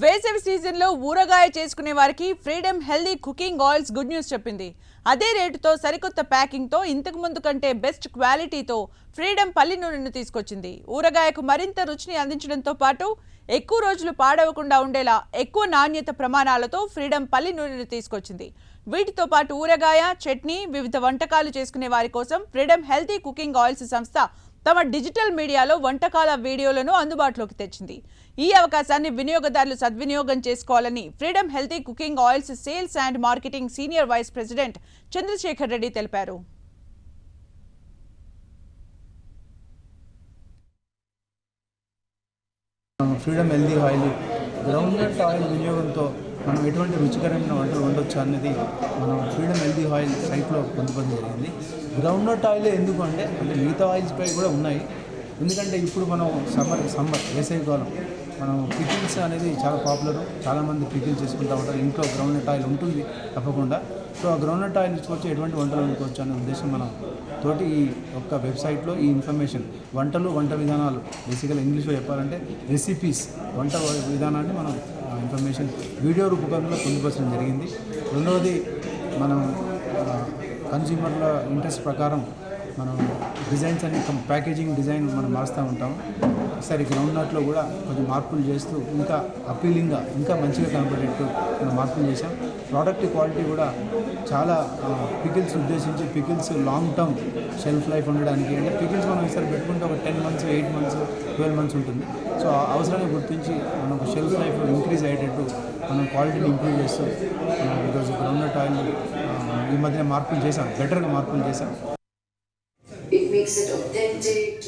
వేసవి సీజన్లో ఊరగాయ చేసుకునే వారికి freedom healthy cooking oils good news చెప్పింది. అదే రేటుతో సరికొత్త ప్యాకింగ్తో ఇంతకు ముందు కంటే బెస్ట్ క్వాలిటీతో ఫ్రీడమ్ పల్లి నూనెను తీసుకొచ్చింది. ఊరగాయకు మరింత రుచిని అందించడంతో పాటు ఎక్కువ రోజులు పాడవకుండా ఉండేలా ఎక్కువ నాణ్యత ప్రమాణాలతో ఫ్రీడమ్ పల్లి నూనెను తీసుకొచ్చింది. వీటితో పాటు ఊరగాయ, చట్నీ, వివిధ వంటకాలు చేసుకునే వారి కోసం ఫ్రీడమ్ హెల్దీ కుకింగ్ ఆయిల్స్ సంస్థ తమ డిజిటల్ మీడియాలో వంటకాల వీడియోలను అందుబాటులోకి తెచ్చింది. ఈ అవకాశాన్ని వినియోగదారులు సద్వినియోగం చేసుకోవాలని Freedom healthy cooking oils sales and marketing senior vice president Chandrasekhar Reddy తెలిపారు. Freedom healthy oil, groundnut oil వినియోగంతో మనం ఎటువంటి రుచికరమైన వంటలు వండొచ్చు అన్నది మనం ఫ్రీడమ్ హెల్దీ ఆయిల్ సైట్లో పొందుపరచడం జరిగింది. గ్రౌండ్నట్ ఆయిల్ ఎందుకు అంటే మిగతా ఆయిల్స్పై కూడా ఉన్నాయి. ఎందుకంటే ఇప్పుడు మనం సమ్మర్ వేసవి కాలం, మనం పికిల్స్ అనేది చాలా పాపులర్. చాలామంది పికిల్స్ చేసుకుంటూ ఉంటారు. ఇంట్లో గ్రౌండ్నట్ ఆయిల్ ఉంటుంది తప్పకుండా. సో ఆ గ్రౌండ్నట్ ఆయిల్ తీసుకొచ్చి ఎటువంటి వంటలు వండుకోవచ్చు అనే ఉద్దేశం మనం తోటి ఈ ఒక్క వెబ్సైట్లో ఈ ఇన్ఫర్మేషన్ వంట విధానాలు, బేసికల్ ఇంగ్లీష్లో చెప్పాలంటే రెసిపీస్, వంట విధానాన్ని మనం ఇన్ఫర్మేషన్ వీడియో రూపకంలో పొందుపరచడం జరిగింది. రెండవది, మనం కన్స్యూమర్ల ఇంట్రెస్ట్ ప్రకారం మనం డిజైన్స్ అన్ని ప్యాకేజింగ్ డిజైన్ మనం మారుస్తూ ఉంటాం. ఈసారి గ్రౌండ్నట్లో కూడా కొంచెం మార్పులు చేస్తూ ఇంకా అపీలింగ్గా, ఇంకా మంచిగా కనపడేట్టు మనం మార్పులు చేసాం. ప్రోడక్ట్ క్వాలిటీ కూడా చాలా పికిల్స్ ఉద్దేశించి, pickles long term shelf life ఉండడానికి, అంటే పికిల్స్ మనం ఈసారి పెట్టుకుంటే ఒక 10 months, 8 months, 12 months ఉంటుంది. సో అవసరాన్ని గుర్తించి మనం ఒక షెల్ఫ్ లైఫ్ ఇంక్రీజ్ అయ్యేటట్టు మనం క్వాలిటీని ఇంప్రూవ్ చేస్తూ ఈరోజు గ్రౌండ్నట్ ఆయిల్ ఈ మధ్యన మార్పులు చేసాం, బెటర్గా మార్పులు చేసాం. It makes it authentic.